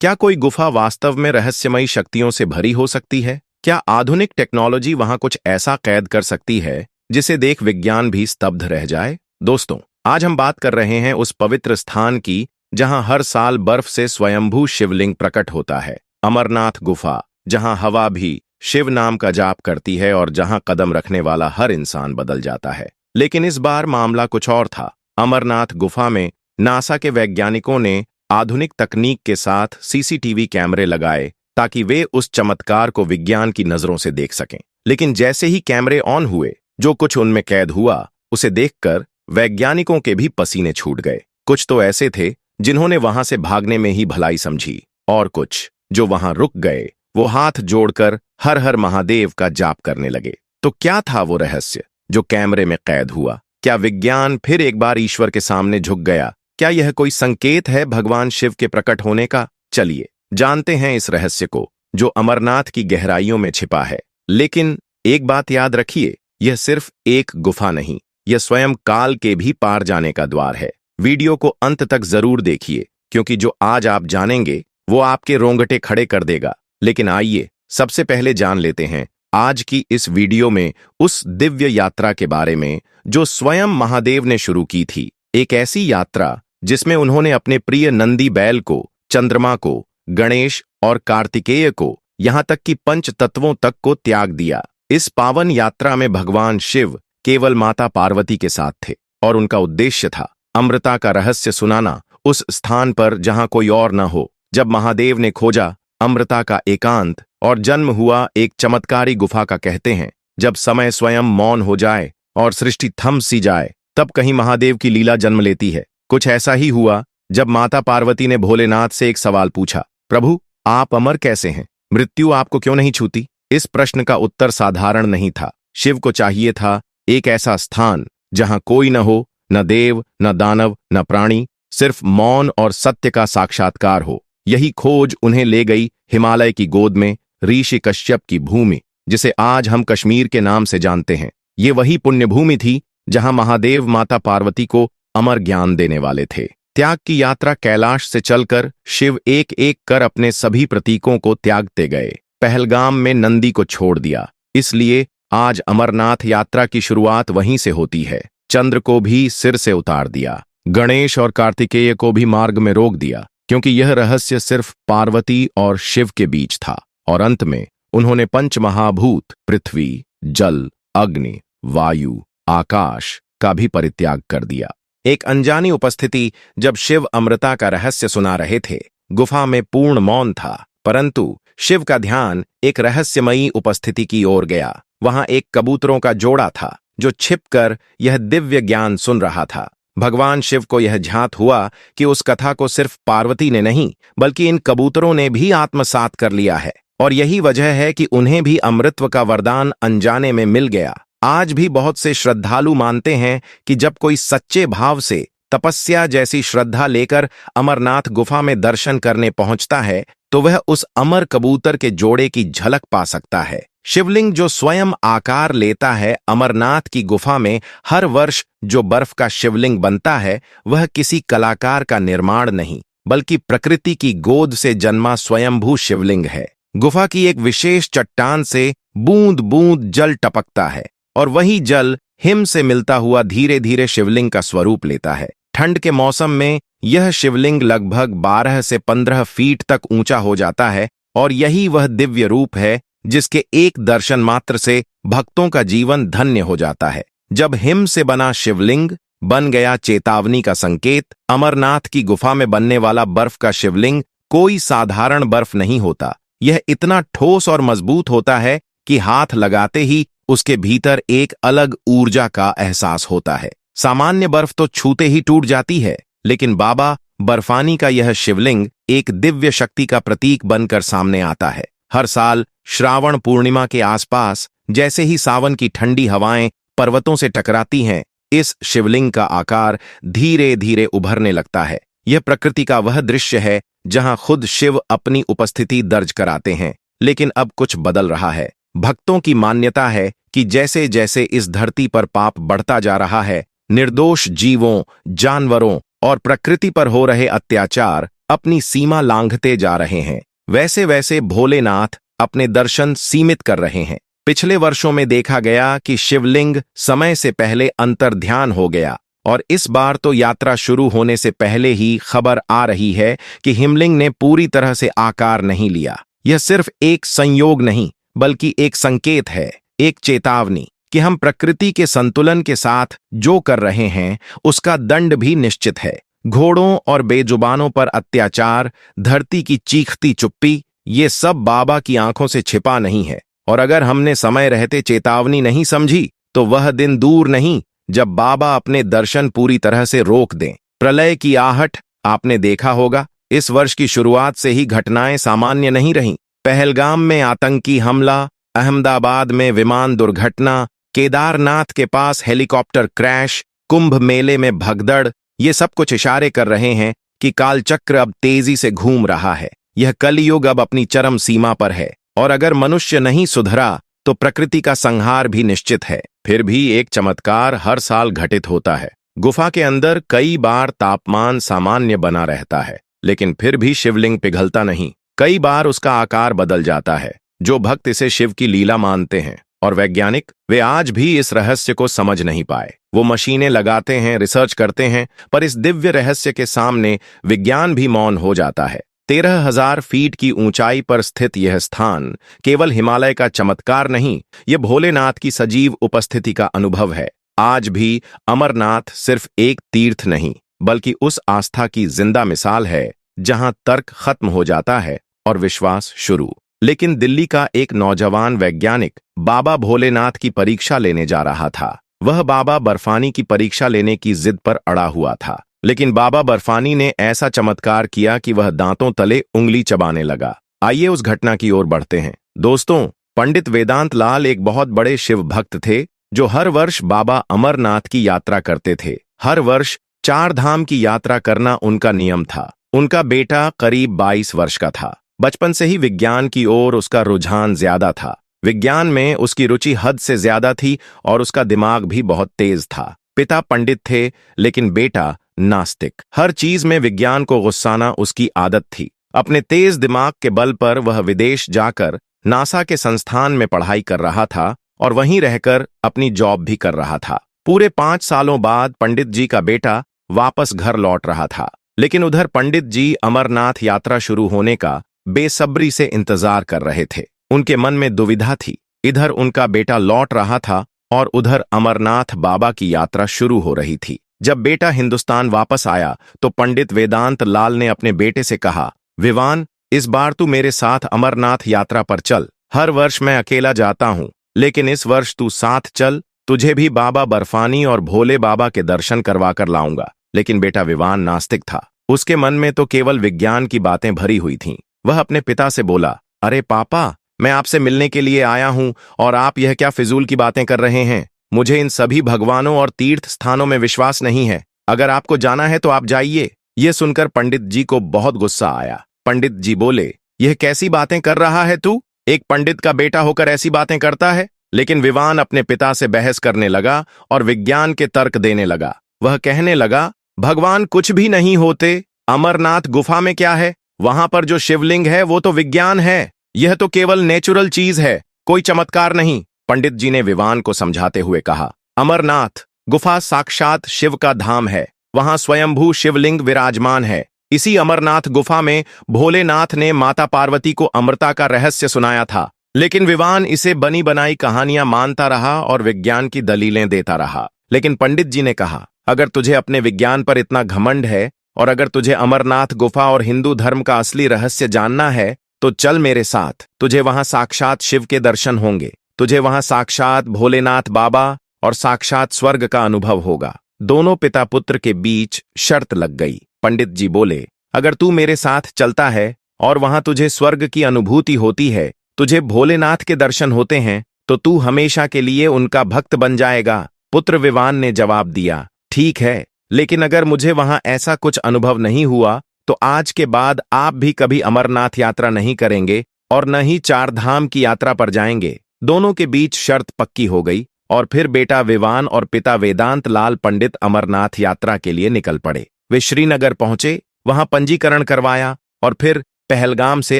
क्या कोई गुफा वास्तव में रहस्यमयी शक्तियों से भरी हो सकती है? क्या आधुनिक टेक्नोलॉजी वहां कुछ ऐसा कैद कर सकती है जिसे देख विज्ञान भी स्तब्ध रह जाए? दोस्तों, आज हम बात कर रहे हैं उस पवित्र स्थान की जहां हर साल बर्फ से स्वयंभू शिवलिंग प्रकट होता है, अमरनाथ गुफा, जहां हवा भी शिव नाम का जाप करती है और जहां कदम रखने वाला हर इंसान बदल जाता है। लेकिन इस बार मामला कुछ और था। अमरनाथ गुफा में नासा के वैज्ञानिकों ने आधुनिक तकनीक के साथ सीसीटीवी कैमरे लगाए ताकि वे उस चमत्कार को विज्ञान की नजरों से देख सकें। लेकिन जैसे ही कैमरे ऑन हुए, जो कुछ उनमें कैद हुआ उसे देखकर वैज्ञानिकों के भी पसीने छूट गए। कुछ तो ऐसे थे जिन्होंने वहां से भागने में ही भलाई समझी, और कुछ जो वहां रुक गए वो हाथ जोड़कर हर हर महादेव का जाप करने लगे। तो क्या था वो रहस्य जो कैमरे में कैद हुआ? क्या विज्ञान फिर एक बार ईश्वर के सामने झुक गया? क्या यह कोई संकेत है भगवान शिव के प्रकट होने का? चलिए जानते हैं इस रहस्य को जो अमरनाथ की गहराइयों में छिपा है। लेकिन एक बात याद रखिए, यह सिर्फ एक गुफा नहीं, यह स्वयं काल के भी पार जाने का द्वार है। वीडियो को अंत तक जरूर देखिए, क्योंकि जो आज आप जानेंगे वो आपके रोंगटे खड़े कर देगा। लेकिन आइए सबसे पहले जान लेते हैं आज की इस वीडियो में उस दिव्य यात्रा के बारे में जो स्वयं महादेव ने शुरू की थी। एक ऐसी यात्रा जिसमें उन्होंने अपने प्रिय नंदी बैल को, चंद्रमा को, गणेश और कार्तिकेय को, यहां तक कि पंच तत्वों तक को त्याग दिया। इस पावन यात्रा में भगवान शिव केवल माता पार्वती के साथ थे और उनका उद्देश्य था अमृता का रहस्य सुनाना उस स्थान पर जहां कोई और न हो। जब महादेव ने खोजा अमृता का एकांत और जन्म हुआ एक चमत्कारी गुफा का, कहते हैं जब समय स्वयं मौन हो जाए और सृष्टि थम सी जाए, तब कहीं महादेव की लीला जन्म लेती है। कुछ ऐसा ही हुआ जब माता पार्वती ने भोलेनाथ से एक सवाल पूछा, प्रभु आप अमर कैसे हैं? मृत्यु आपको क्यों नहीं छूती? इस प्रश्न का उत्तर साधारण नहीं था। शिव को चाहिए था एक ऐसा स्थान जहां कोई न हो, न देव, न दानव, न प्राणी, सिर्फ मौन और सत्य का साक्षात्कार हो। यही खोज उन्हें ले गई हिमालय की गोद में, ऋषि कश्यप की भूमि, जिसे आज हम कश्मीर के नाम से जानते हैं। ये वही पुण्य भूमि थी जहां महादेव माता पार्वती को अमर ज्ञान देने वाले थे। त्याग की यात्रा कैलाश से चलकर शिव एक एक कर अपने सभी प्रतीकों को त्यागते गए। पहलगाम में नंदी को छोड़ दिया, इसलिए आज अमरनाथ यात्रा की शुरुआत वहीं से होती है। चंद्र को भी सिर से उतार दिया, गणेश और कार्तिकेय को भी मार्ग में रोक दिया, क्योंकि यह रहस्य सिर्फ पार्वती और शिव के बीच था। और अंत में उन्होंने पंच महाभूत पृथ्वी, जल, अग्नि, वायु, आकाश का भी परित्याग कर दिया। एक अनजानी उपस्थिति जब शिव अमृता का रहस्य सुना रहे थे। गुफा में पूर्ण मौन था, परंतु शिव का ध्यान एक रहस्यमयी उपस्थिति की ओर गया। वहां एक कबूतरों का जोड़ा था जो छिपकर यह दिव्य ज्ञान सुन रहा था। भगवान शिव को यह झांत हुआ कि उस कथा को सिर्फ पार्वती ने नहीं, बल्कि इन कबूतरों ने भी आत्मसात कर लिया है, और यही वजह है कि उन्हें भी अमृतत्व का वरदान अनजाने में मिल गया। आज भी बहुत से श्रद्धालु मानते हैं कि जब कोई सच्चे भाव से तपस्या जैसी श्रद्धा लेकर अमरनाथ गुफा में दर्शन करने पहुंचता है, तो वह उस अमर कबूतर के जोड़े की झलक पा सकता है। शिवलिंग जो स्वयं आकार लेता है, अमरनाथ की गुफा में हर वर्ष जो बर्फ का शिवलिंग बनता है, वह किसी कलाकार का निर्माण नहीं, बल्कि प्रकृति की गोद से जन्मा स्वयंभू शिवलिंग है। गुफा की एक विशेष चट्टान से बूंद बूंद जल टपकता है, और वही जल हिम से मिलता हुआ धीरे धीरे शिवलिंग का स्वरूप लेता है। ठंड के मौसम में यह शिवलिंग लगभग 12 से 15 फीट तक ऊंचा हो जाता है, और यही वह दिव्य रूप है जिसके एक दर्शन मात्र से भक्तों का जीवन धन्य हो जाता है। जब हिम से बना शिवलिंग बन गया चेतावनी का संकेत, अमरनाथ की गुफा में बनने वाला बर्फ का शिवलिंग कोई साधारण बर्फ नहीं होता। यह इतना ठोस और मजबूत होता है कि हाथ लगाते ही उसके भीतर एक अलग ऊर्जा का एहसास होता है। सामान्य बर्फ तो छूते ही टूट जाती है, लेकिन बाबा बर्फानी का यह शिवलिंग एक दिव्य शक्ति का प्रतीक बनकर सामने आता है। हर साल श्रावण पूर्णिमा के आसपास जैसे ही सावन की ठंडी हवाएं पर्वतों से टकराती हैं, इस शिवलिंग का आकार धीरे धीरे उभरने लगता है। यह प्रकृति का वह दृश्य है जहां खुद शिव अपनी उपस्थिति दर्ज कराते हैं। लेकिन अब कुछ बदल रहा है। भक्तों की मान्यता है कि जैसे जैसे इस धरती पर पाप बढ़ता जा रहा है, निर्दोष जीवों, जानवरों और प्रकृति पर हो रहे अत्याचार अपनी सीमा लांघते जा रहे हैं, वैसे वैसे भोलेनाथ अपने दर्शन सीमित कर रहे हैं। पिछले वर्षों में देखा गया कि शिवलिंग समय से पहले अंतर्ध्यान हो गया, और इस बार तो यात्रा शुरू होने से पहले ही खबर आ रही है कि हिमलिंग ने पूरी तरह से आकार नहीं लिया। यह सिर्फ एक संयोग नहीं, बल्कि एक संकेत है, एक चेतावनी कि हम प्रकृति के संतुलन के साथ जो कर रहे हैं उसका दंड भी निश्चित है। घोड़ों और बेजुबानों पर अत्याचार, धरती की चीखती चुप्पी, ये सब बाबा की आंखों से छिपा नहीं है। और अगर हमने समय रहते चेतावनी नहीं समझी तो वह दिन दूर नहीं जब बाबा अपने दर्शन पूरी तरह से रोक दें। प्रलय की आहट आपने देखा होगा। इस वर्ष की शुरुआत से ही घटनाएं सामान्य नहीं रहीं। पहलगाम में आतंकी हमला, अहमदाबाद में विमान दुर्घटना, केदारनाथ के पास हेलीकॉप्टर क्रैश, कुंभ मेले में भगदड़, ये सब कुछ इशारे कर रहे हैं कि कालचक्र अब तेजी से घूम रहा है। यह कलयुग अब अपनी चरम सीमा पर है, और अगर मनुष्य नहीं सुधरा तो प्रकृति का संहार भी निश्चित है। फिर भी एक चमत्कार हर साल घटित होता है। गुफा के अंदर कई बार तापमान सामान्य बना रहता है, लेकिन फिर भी शिवलिंग पिघलता नहीं। कई बार उसका आकार बदल जाता है। जो भक्त इसे शिव की लीला मानते हैं और वैज्ञानिक, वे आज भी इस रहस्य को समझ नहीं पाए। वो मशीनें लगाते हैं, रिसर्च करते हैं, पर इस दिव्य रहस्य के सामने विज्ञान भी मौन हो जाता है। 13,000 फीट की ऊंचाई पर स्थित यह स्थान केवल हिमालय का चमत्कार नहीं, यह भोलेनाथ की सजीव उपस्थिति का अनुभव है। आज भी अमरनाथ सिर्फ एक तीर्थ नहीं, बल्कि उस आस्था की जिंदा मिसाल है जहां तर्क खत्म हो जाता है और विश्वास शुरू। लेकिन दिल्ली का एक नौजवान वैज्ञानिक बाबा भोलेनाथ की परीक्षा लेने जा रहा था। वह बाबा बर्फानी की परीक्षा लेने की जिद पर अड़ा हुआ था। लेकिन बाबा बर्फानी ने ऐसा चमत्कार किया कि वह दांतों तले उंगली चबाने लगा। आइए उस घटना की ओर बढ़ते हैं। दोस्तों, पंडित वेदांत लाल एक बहुत बड़े शिव भक्त थे जो हर वर्ष बाबा अमरनाथ की यात्रा करते थे। हर वर्ष 4 धाम की यात्रा करना उनका नियम था। उनका बेटा करीब 22 वर्ष का था। बचपन से ही विज्ञान की ओर उसका रुझान ज्यादा था। विज्ञान में उसकी रुचि हद से ज्यादा थी और उसका दिमाग भी बहुत तेज था। पिता पंडित थे, लेकिन बेटा नास्तिक। हर चीज में विज्ञान को गुस्साना उसकी आदत थी। अपने तेज दिमाग के बल पर वह विदेश जाकर नासा के संस्थान में पढ़ाई कर रहा था और वहीं रहकर अपनी जॉब भी कर रहा था। पूरे 5 सालों बाद पंडित जी का बेटा वापस घर लौट रहा था। लेकिन उधर पंडित जी अमरनाथ यात्रा शुरू होने का बेसब्री से इंतजार कर रहे थे। उनके मन में दुविधा थी। इधर उनका बेटा लौट रहा था और उधर अमरनाथ बाबा की यात्रा शुरू हो रही थी। जब बेटा हिंदुस्तान वापस आया तो पंडित वेदांत लाल ने अपने बेटे से कहा, विवान, इस बार तू मेरे साथ अमरनाथ यात्रा पर चल। हर वर्ष मैं अकेला जाता हूँ, लेकिन इस वर्ष तू साथ चल। तुझे भी बाबा बर्फानी और भोले बाबा के दर्शन करवा कर लाऊंगा। लेकिन बेटा विवान नास्तिक था। उसके मन में तो केवल विज्ञान की बातें भरी हुई थीं। वह अपने पिता से बोला, अरे पापा, मैं आपसे मिलने के लिए आया हूं और आप यह क्या फिजूल की बातें कर रहे हैं। मुझे इन सभी भगवानों और तीर्थ स्थानों में विश्वास नहीं है। अगर आपको जाना है तो आप जाइए। यह सुनकर पंडित जी को बहुत गुस्सा आया। पंडित जी बोले, यह कैसी बातें कर रहा है तू? एक पंडित का बेटा होकर ऐसी बातें करता है? लेकिन विवान अपने पिता से बहस करने लगा और विज्ञान के तर्क देने लगा। वह कहने लगा, भगवान कुछ भी नहीं होते। अमरनाथ गुफा में क्या है? वहां पर जो शिवलिंग है वो तो विज्ञान है। यह तो केवल नेचुरल चीज है, कोई चमत्कार नहीं। पंडित जी ने विवान को समझाते हुए कहा, अमरनाथ गुफा साक्षात शिव का धाम है। वहां स्वयंभू शिवलिंग विराजमान है। इसी अमरनाथ गुफा में भोलेनाथ ने माता पार्वती को अमृता का रहस्य सुनाया था। लेकिन विवान इसे बनी बनाई कहानियां मानता रहा और विज्ञान की दलीलें देता रहा। लेकिन पंडित जी ने कहा, अगर तुझे अपने विज्ञान पर इतना घमंड है और अगर तुझे अमरनाथ गुफा और हिंदू धर्म का असली रहस्य जानना है तो चल मेरे साथ। तुझे वहां साक्षात शिव के दर्शन होंगे। तुझे वहां साक्षात भोलेनाथ बाबा और साक्षात स्वर्ग का अनुभव होगा। दोनों पिता पुत्र के बीच शर्त लग गई। पंडित जी बोले, अगर तू मेरे साथ चलता है और वहां तुझे स्वर्ग की अनुभूति होती है, तुझे भोलेनाथ के दर्शन होते हैं, तो तू हमेशा के लिए उनका भक्त बन जाएगा। पुत्र विवान ने जवाब दिया, ठीक है, लेकिन अगर मुझे वहां ऐसा कुछ अनुभव नहीं हुआ तो आज के बाद आप भी कभी अमरनाथ यात्रा नहीं करेंगे और न ही 4 धाम की यात्रा पर जाएंगे। दोनों के बीच शर्त पक्की हो गई और फिर बेटा विवान और पिता वेदांत लाल पंडित अमरनाथ यात्रा के लिए निकल पड़े। वे श्रीनगर पहुंचे वहां पंजीकरण करवाया और फिर पहलगाम से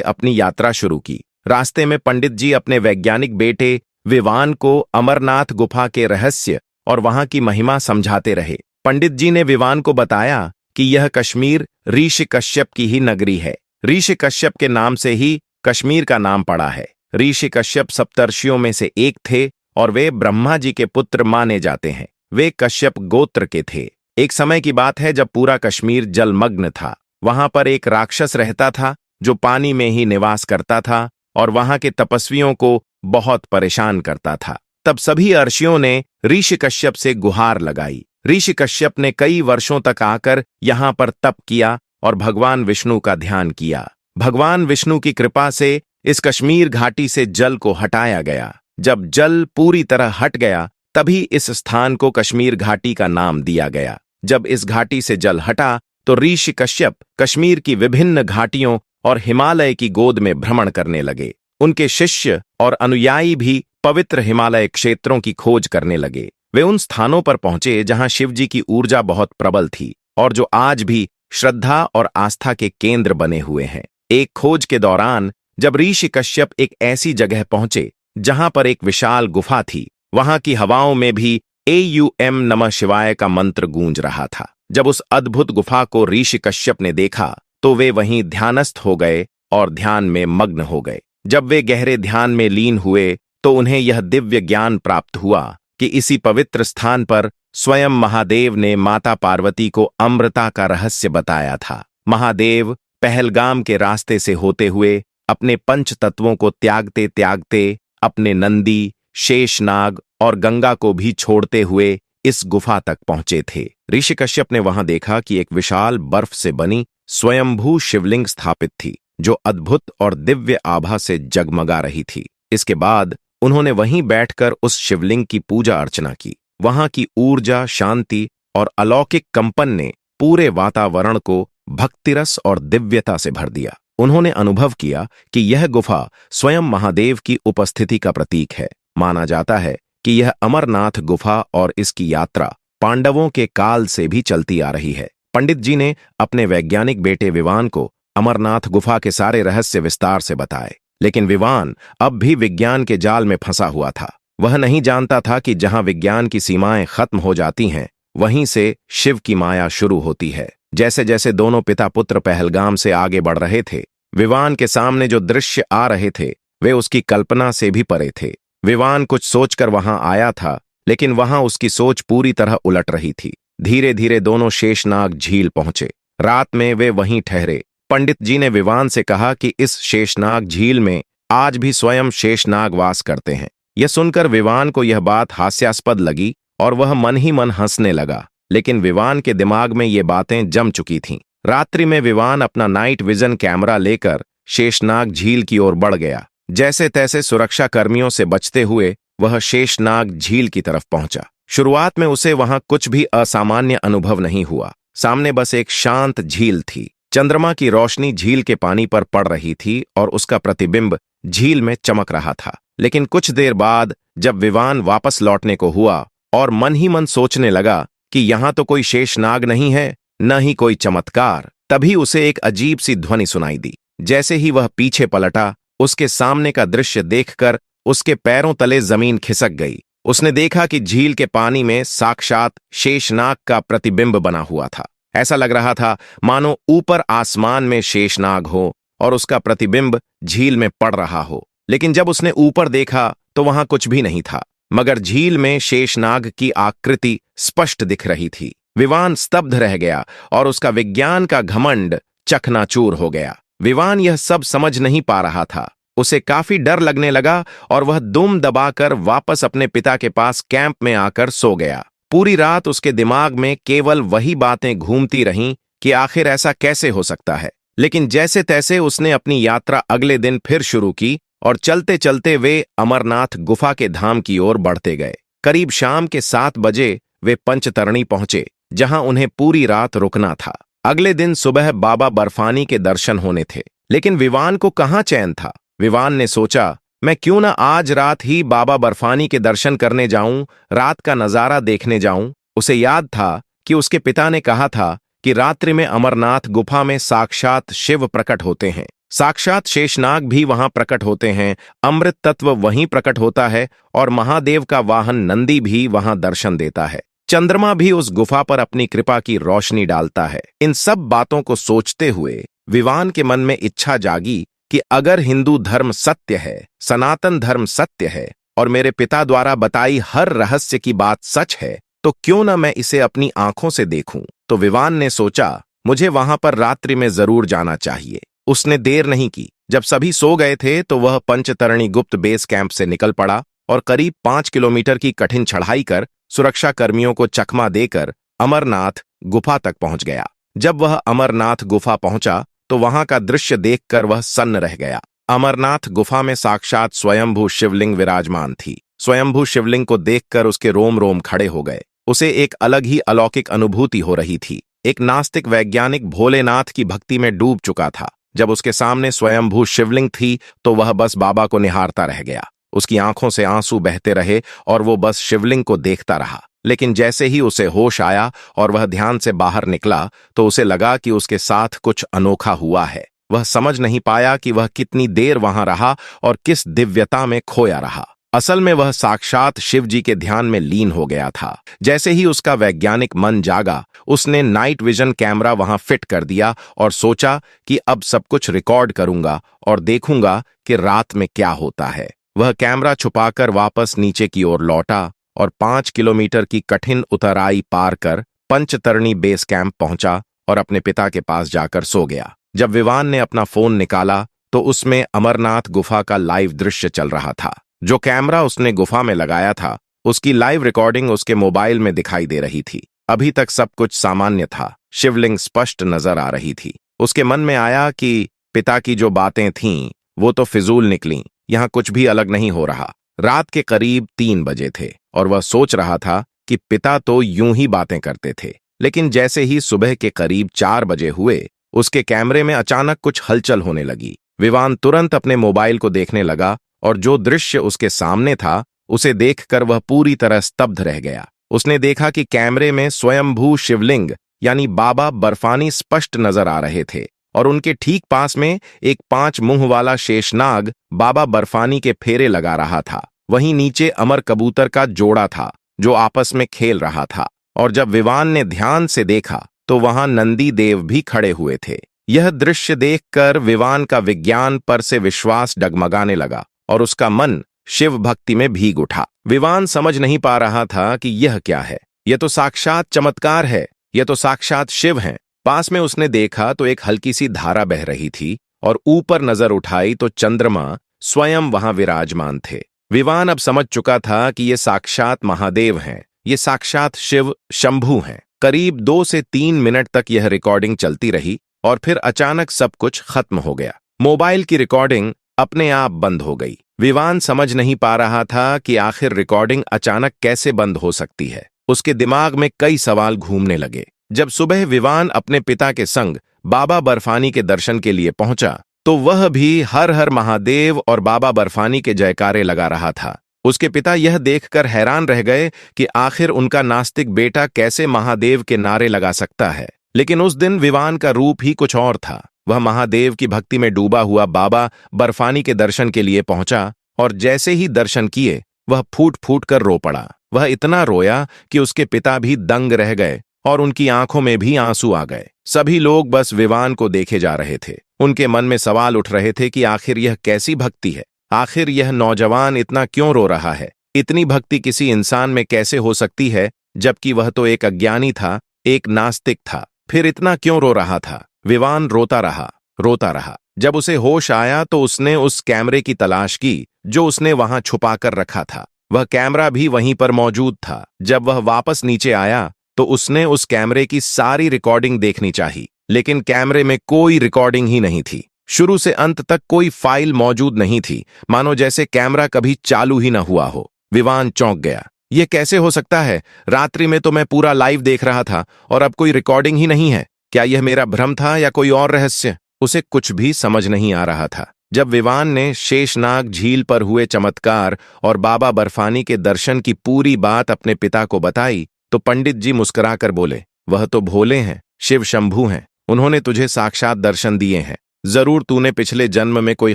अपनी यात्रा शुरू की। रास्ते में पंडित जी अपने वैज्ञानिक बेटे विवान को अमरनाथ गुफा के रहस्य और वहां की महिमा समझाते रहे। पंडित जी ने विवान को बताया कि यह कश्मीर ऋषि कश्यप की ही नगरी है। ऋषि कश्यप के नाम से ही कश्मीर का नाम पड़ा है। ऋषि कश्यप सप्तर्षियों में से एक थे और वे ब्रह्मा जी के पुत्र माने जाते हैं। वे कश्यप गोत्र के थे। एक समय की बात है जब पूरा कश्मीर जलमग्न था। वहां पर एक राक्षस रहता था जो पानी में ही निवास करता था और वहां के तपस्वियों को बहुत परेशान करता था। तब सभी अर्षियों ने ऋषि कश्यप से गुहार लगाई। ऋषि कश्यप ने कई वर्षों तक आकर यहां पर तप किया और भगवान विष्णु का ध्यान किया। भगवान विष्णु की कृपा से इस कश्मीर घाटी से जल को हटाया गया। जब जल पूरी तरह हट गया तभी इस स्थान को कश्मीर घाटी का नाम दिया गया। जब इस घाटी से जल हटा तो ऋषि कश्यप कश्मीर की विभिन्न घाटियों और हिमालय की गोद में भ्रमण करने लगे। उनके शिष्य और अनुयायी भी पवित्र हिमालय क्षेत्रों की खोज करने लगे। वे उन स्थानों पर पहुंचे जहां शिवजी की ऊर्जा बहुत प्रबल थी और जो आज भी श्रद्धा और आस्था के केंद्र बने हुए हैं। एक खोज के दौरान जब ऋषि कश्यप एक ऐसी जगह पहुंचे जहां पर एक विशाल गुफा थी, वहां की हवाओं में भी AUM नमः शिवाय का मंत्र गूंज रहा था। जब उस अद्भुत गुफा को ऋषि कश्यप ने देखा तो वे वहीं ध्यानस्थ हो गए और ध्यान में मग्न हो गए। जब वे गहरे ध्यान में लीन हुए तो उन्हें यह दिव्य ज्ञान प्राप्त हुआ कि इसी पवित्र स्थान पर स्वयं महादेव ने माता पार्वती को अमृता का रहस्य बताया था। महादेव पहलगाम के रास्ते से होते हुए अपने पंच तत्वों को त्यागते त्यागते अपने नंदी, शेषनाग और गंगा को भी छोड़ते हुए इस गुफा तक पहुंचे थे। ऋषि कश्यप ने वहां देखा कि एक विशाल बर्फ से बनी स्वयंभू शिवलिंग स्थापित थी जो अद्भुत और दिव्य आभा से जगमगा रही थी। इसके बाद उन्होंने वहीं बैठकर उस शिवलिंग की पूजा अर्चना की। वहां की ऊर्जा, शांति और अलौकिक कंपन ने पूरे वातावरण को भक्तिरस और दिव्यता से भर दिया। उन्होंने अनुभव किया कि यह गुफा स्वयं महादेव की उपस्थिति का प्रतीक है। माना जाता है कि यह अमरनाथ गुफा और इसकी यात्रा पांडवों के काल से भी चलती आ रही है। पंडित जी ने अपने वैज्ञानिक बेटे विवान को अमरनाथ गुफा के सारे रहस्य विस्तार से बताए, लेकिन विवान अब भी विज्ञान के जाल में फंसा हुआ था। वह नहीं जानता था कि जहां विज्ञान की सीमाएं खत्म हो जाती हैं, वहीं से शिव की माया शुरू होती है। जैसे जैसे दोनों पिता पुत्र पहलगाम से आगे बढ़ रहे थे, विवान के सामने जो दृश्य आ रहे थे वे उसकी कल्पना से भी परे थे। विवान कुछ सोचकर वहां आया था, लेकिन वहां उसकी सोच पूरी तरह उलट रही थी। धीरे धीरे दोनों शेषनाग झील पहुंचे। रात में वे वहीं ठहरे। पंडित जी ने विवान से कहा कि इस शेषनाग झील में आज भी स्वयं शेषनाग वास करते हैं। यह सुनकर विवान को यह बात हास्यास्पद लगी और वह मन ही मन हंसने लगा, लेकिन विवान के दिमाग में ये बातें जम चुकी थीं। रात्रि में विवान अपना नाइट विजन कैमरा लेकर शेषनाग झील की ओर बढ़ गया। जैसे तैसे सुरक्षा कर्मियों से बचते हुए वह शेषनाग झील की तरफ पहुंचा। शुरुआत में उसे वहां कुछ भी असामान्य अनुभव नहीं हुआ। सामने बस एक शांत झील थी। चंद्रमा की रोशनी झील के पानी पर पड़ रही थी और उसका प्रतिबिंब झील में चमक रहा था। लेकिन कुछ देर बाद जब विवान वापस लौटने को हुआ और मन ही मन सोचने लगा कि यहां तो कोई शेषनाग नहीं है, न ही कोई चमत्कार, तभी उसे एक अजीब सी ध्वनि सुनाई दी। जैसे ही वह पीछे पलटा, उसके सामने का दृश्य देखकर उसके पैरों तले जमीन खिसक गई। उसने देखा कि झील के पानी में साक्षात शेषनाग का प्रतिबिंब बना हुआ था। ऐसा लग रहा था मानो ऊपर आसमान में शेषनाग हो और उसका प्रतिबिंब झील में पड़ रहा हो। लेकिन जब उसने ऊपर देखा तो वहां कुछ भी नहीं था, मगर झील में शेषनाग की आकृति स्पष्ट दिख रही थी। विवान स्तब्ध रह गया और उसका विज्ञान का घमंड चकनाचूर हो गया। विवान यह सब समझ नहीं पा रहा था। उसे काफी डर लगने लगा और वह दुम दबाकर वापस अपने पिता के पास कैंप में आकर सो गया। पूरी रात उसके दिमाग में केवल वही बातें घूमती रहीं कि आखिर ऐसा कैसे हो सकता है। लेकिन जैसे तैसे उसने अपनी यात्रा अगले दिन फिर शुरू की और चलते चलते वे अमरनाथ गुफा के धाम की ओर बढ़ते गए। करीब शाम के 7 बजे वे पंचतरणी पहुंचे, जहां उन्हें पूरी रात रुकना था। अगले दिन सुबह बाबा बर्फानी के दर्शन होने थे, लेकिन विवान को कहाँ चैन था। विवान ने सोचा, मैं क्यों ना आज रात ही बाबा बर्फानी के दर्शन करने जाऊं, रात का नजारा देखने जाऊं। उसे याद था कि उसके पिता ने कहा था कि रात्रि में अमरनाथ गुफा में साक्षात शिव प्रकट होते हैं, साक्षात शेषनाग भी वहां प्रकट होते हैं, अमृत तत्व वहीं प्रकट होता है और महादेव का वाहन नंदी भी वहां दर्शन देता है। चंद्रमा भी उस गुफा पर अपनी कृपा की रोशनी डालता है। इन सब बातों को सोचते हुए विवान के मन में इच्छा जागी कि अगर हिंदू धर्म सत्य है, सनातन धर्म सत्य है और मेरे पिता द्वारा बताई हर रहस्य की बात सच है, तो क्यों न मैं इसे अपनी आंखों से देखूं। तो विवान ने सोचा, मुझे वहां पर रात्रि में जरूर जाना चाहिए। उसने देर नहीं की। जब सभी सो गए थे तो वह पंचतरणी गुप्त बेस कैंप से निकल पड़ा और करीब 5 किलोमीटर की कठिन चढ़ाई कर सुरक्षा कर्मियों को चकमा देकर अमरनाथ गुफा तक पहुंच गया। जब वह अमरनाथ गुफा पहुंचा तो वहां का दृश्य देखकर वह सन्न रह गया। अमरनाथ गुफा में साक्षात स्वयंभू शिवलिंग विराजमान थी। स्वयंभू शिवलिंग को देखकर उसके रोम रोम खड़े हो गए। उसे एक अलग ही अलौकिक अनुभूति हो रही थी। एक नास्तिक वैज्ञानिक भोलेनाथ की भक्ति में डूब चुका था। जब उसके सामने स्वयंभू शिवलिंग थी तो वह बस बाबा को निहारता रह गया। उसकी आंखों से आंसू बहते रहे और वो बस शिवलिंग को देखता रहा। लेकिन जैसे ही उसे होश आया और वह ध्यान से बाहर निकला तो उसे लगा कि उसके साथ कुछ अनोखा हुआ है। वह समझ नहीं पाया कि वह कितनी देर वहां रहा और किस दिव्यता में खोया रहा। असल में वह साक्षात शिव जी के ध्यान में लीन हो गया था। जैसे ही उसका वैज्ञानिक मन जागा, उसने नाइट विजन कैमरा वहां फिट कर दिया और सोचा कि अब सब कुछ रिकॉर्ड करूंगा और देखूंगा कि रात में क्या होता है। वह कैमरा छुपाकर वापस नीचे की ओर लौटा और 5 किलोमीटर की कठिन उतराई पार कर पंचतरणी बेस कैंप पहुंचा और अपने पिता के पास जाकर सो गया। जब विवान ने अपना फोन निकाला तो उसमें अमरनाथ गुफा का लाइव दृश्य चल रहा था। जो कैमरा उसने गुफा में लगाया था, उसकी लाइव रिकॉर्डिंग उसके मोबाइल में दिखाई दे रही थी। अभी तक सब कुछ सामान्य था। शिवलिंग स्पष्ट नजर आ रही थी। उसके मन में आया कि पिता की जो बातें थीं वो तो फिजूल निकलीं। यहां कुछ भी अलग नहीं हो रहा। रात के करीब 3 बजे थे और वह सोच रहा था कि पिता तो यूं ही बातें करते थे। लेकिन जैसे ही सुबह के करीब 4 बजे हुए, उसके कैमरे में अचानक कुछ हलचल होने लगी। विवान तुरंत अपने मोबाइल को देखने लगा और जो दृश्य उसके सामने था उसे देखकर वह पूरी तरह स्तब्ध रह गया। उसने देखा कि कैमरे में स्वयंभू शिवलिंग यानी बाबा बर्फानी स्पष्ट नजर आ रहे थे और उनके ठीक पास में एक 5 मुंह वाला शेषनाग बाबा बर्फानी के फेरे लगा रहा था। वहीं नीचे अमर कबूतर का जोड़ा था जो आपस में खेल रहा था। और जब विवान ने ध्यान से देखा तो वहां नंदी देव भी खड़े हुए थे। यह दृश्य देखकर विवान का विज्ञान पर से विश्वास डगमगाने लगा और उसका मन शिव भक्ति में भीग उठा। विवान समझ नहीं पा रहा था कि यह क्या है। यह तो साक्षात चमत्कार है। यह तो साक्षात शिव हैं। पास में उसने देखा तो एक हल्की सी धारा बह रही थी और ऊपर नजर उठाई तो चंद्रमा स्वयं वहां विराजमान थे। विवान अब समझ चुका था कि ये साक्षात महादेव हैं। ये साक्षात शिव शंभू हैं। करीब 2 से 3 मिनट तक यह रिकॉर्डिंग चलती रही और फिर अचानक सब कुछ खत्म हो गया। मोबाइल की रिकॉर्डिंग अपने आप बंद हो गई। विवान समझ नहीं पा रहा था कि आखिर रिकॉर्डिंग अचानक कैसे बंद हो सकती है। उसके दिमाग में कई सवाल घूमने लगे। जब सुबह विवान अपने पिता के संग बाबा बर्फानी के दर्शन के लिए पहुंचा तो वह भी हर हर महादेव और बाबा बर्फानी के जयकारे लगा रहा था। उसके पिता यह देखकर हैरान रह गए कि आखिर उनका नास्तिक बेटा कैसे महादेव के नारे लगा सकता है। लेकिन उस दिन विवान का रूप ही कुछ और था। वह महादेव की भक्ति में डूबा हुआ बाबा बर्फानी के दर्शन के लिए पहुंचा और जैसे ही दर्शन किए वह फूट फूट कर रो पड़ा। वह इतना रोया कि उसके पिता भी दंग रह गए और उनकी आंखों में भी आंसू आ गए। सभी लोग बस विवान को देखे जा रहे थे। उनके मन में सवाल उठ रहे थे कि आखिर यह कैसी भक्ति है। आखिर यह नौजवान इतना क्यों रो रहा है। इतनी भक्ति किसी इंसान में कैसे हो सकती है जबकि वह तो एक अज्ञानी था, एक नास्तिक था। फिर इतना क्यों रो रहा था। विवान रोता रहा, रोता रहा। जब उसे होश आया तो उसने उस कैमरे की तलाश की जो उसने वहां छुपा कर रखा था। वह कैमरा भी वहीं पर मौजूद था। जब वह वापस नीचे आया तो उसने उस कैमरे की सारी रिकॉर्डिंग देखनी चाहिए, लेकिन कैमरे में कोई रिकॉर्डिंग ही नहीं थी। शुरू से अंत तक कोई फाइल मौजूद नहीं थी, मानो जैसे कैमरा कभी चालू ही न हुआ हो। विवान चौंक गया। यह कैसे हो सकता है। रात्रि में तो मैं पूरा लाइव देख रहा था और अब कोई रिकॉर्डिंग ही नहीं है। क्या यह मेरा भ्रम था या कोई और रहस्य। उसे कुछ भी समझ नहीं आ रहा था। जब विवान ने शेषनाग झील पर हुए चमत्कार और बाबा बर्फानी के दर्शन की पूरी बात अपने पिता को बताई तो पंडित जी मुस्कुराकर बोले, वह तो भोले हैं, शिव शंभू हैं, उन्होंने तुझे साक्षात दर्शन दिए हैं। जरूर तूने पिछले जन्म में कोई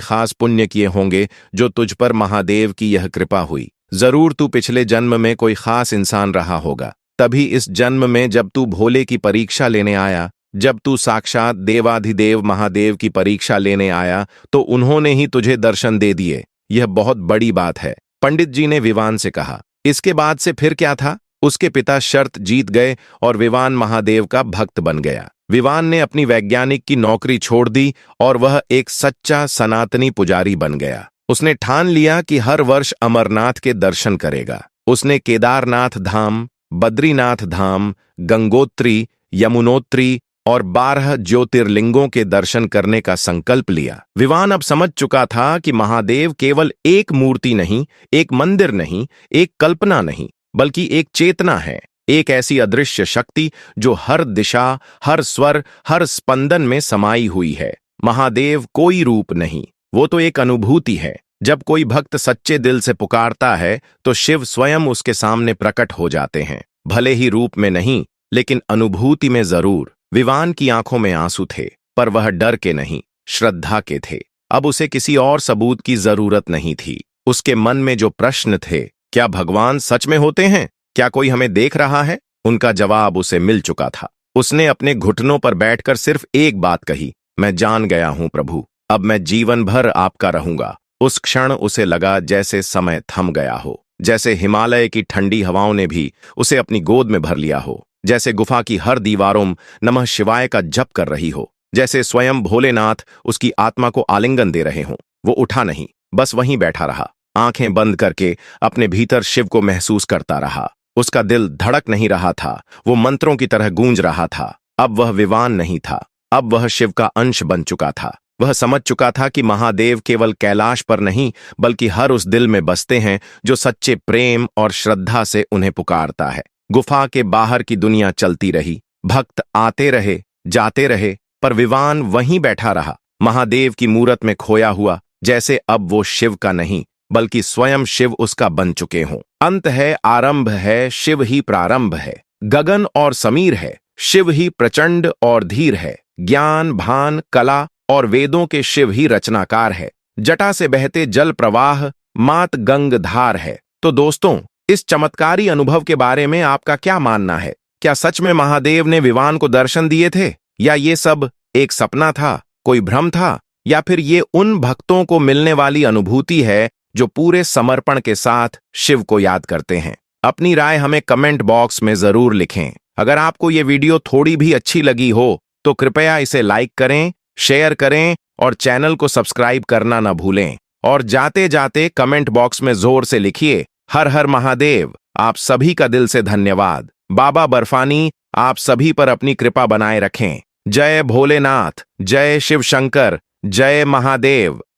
खास पुण्य किए होंगे जो तुझ पर महादेव की यह कृपा हुई। जरूर तू पिछले जन्म में कोई खास इंसान रहा होगा, तभी इस जन्म में जब तू भोले की परीक्षा लेने आया, जब तू साक्षात देवाधिदेव महादेव की परीक्षा लेने आया, तो उन्होंने ही तुझे दर्शन दे दिए। यह बहुत बड़ी बात है, पंडित जी ने विवान से कहा। इसके बाद से फिर क्या था? उसके पिता शर्त जीत गए और विवान महादेव का भक्त बन गया। विवान ने अपनी वैज्ञानिक की नौकरी छोड़ दी और वह एक सच्चा सनातनी पुजारी बन गया। उसने ठान लिया कि हर वर्ष अमरनाथ के दर्शन करेगा। उसने केदारनाथ धाम, बद्रीनाथ धाम, गंगोत्री, यमुनोत्री और 12 ज्योतिर्लिंगों के दर्शन करने का संकल्प लिया। विवान अब समझ चुका था कि महादेव केवल एक मूर्ति नहीं, एक मंदिर नहीं, एक कल्पना नहीं, बल्कि एक चेतना है, एक ऐसी अदृश्य शक्ति जो हर दिशा, हर स्वर, हर स्पंदन में समाई हुई है। महादेव कोई रूप नहीं, वो तो एक अनुभूति है। जब कोई भक्त सच्चे दिल से पुकारता है तो शिव स्वयं उसके सामने प्रकट हो जाते हैं, भले ही रूप में नहीं, लेकिन अनुभूति में जरूर। विवान की आंखों में आंसू थे, पर वह डर के नहीं, श्रद्धा के थे। अब उसे किसी और सबूत की जरूरत नहीं थी। उसके मन में जो प्रश्न थे, क्या भगवान सच में होते हैं, क्या कोई हमें देख रहा है, उनका जवाब उसे मिल चुका था। उसने अपने घुटनों पर बैठकर सिर्फ एक बात कही, मैं जान गया हूं प्रभु, अब मैं जीवन भर आपका रहूंगा। उस क्षण उसे लगा जैसे समय थम गया हो, जैसे हिमालय की ठंडी हवाओं ने भी उसे अपनी गोद में भर लिया हो, जैसे गुफा की हर दीवारों नमः शिवाय का जप कर रही हो, जैसे स्वयं भोलेनाथ उसकी आत्मा को आलिंगन दे रहे हों। वो उठा नहीं, बस वहीं बैठा रहा, आंखें बंद करके अपने भीतर शिव को महसूस करता रहा। उसका दिल धड़क नहीं रहा था, वो मंत्रों की तरह गूंज रहा था। अब वह विवान नहीं था, अब वह शिव का अंश बन चुका था। वह समझ चुका था कि महादेव केवल कैलाश पर नहीं, बल्कि हर उस दिल में बसते हैं जो सच्चे प्रेम और श्रद्धा से उन्हें पुकारता है। गुफा के बाहर की दुनिया चलती रही, भक्त आते रहे, जाते रहे, पर विवान वहीं बैठा रहा, महादेव की मूरत में खोया हुआ, जैसे अब वो शिव का नहीं, बल्कि स्वयं शिव उसका बन चुके हों। अंत है, आरंभ है, शिव ही प्रारंभ है। गगन और समीर है, शिव ही प्रचंड और धीर है। ज्ञान, भान, कला और वेदों के शिव ही रचनाकार है। जटा से बहते जल प्रवाह मात गंगधार है। तो दोस्तों, इस चमत्कारी अनुभव के बारे में आपका क्या मानना है? क्या सच में महादेव ने विवान को दर्शन दिए थे, या ये सब एक सपना था, कोई भ्रम था, या फिर ये उन भक्तों को मिलने वाली अनुभूति है जो पूरे समर्पण के साथ शिव को याद करते हैं? अपनी राय हमें कमेंट बॉक्स में जरूर लिखें। अगर आपको ये वीडियो थोड़ी भी अच्छी लगी हो तो कृपया इसे लाइक करें, शेयर करें और चैनल को सब्सक्राइब करना न भूलें। और जाते जाते कमेंट बॉक्स में जोर से लिखिए, हर हर महादेव। आप सभी का दिल से धन्यवाद। बाबा बर्फानी आप सभी पर अपनी कृपा बनाए रखें। जय भोलेनाथ, जय शिव शंकर, जय महादेव।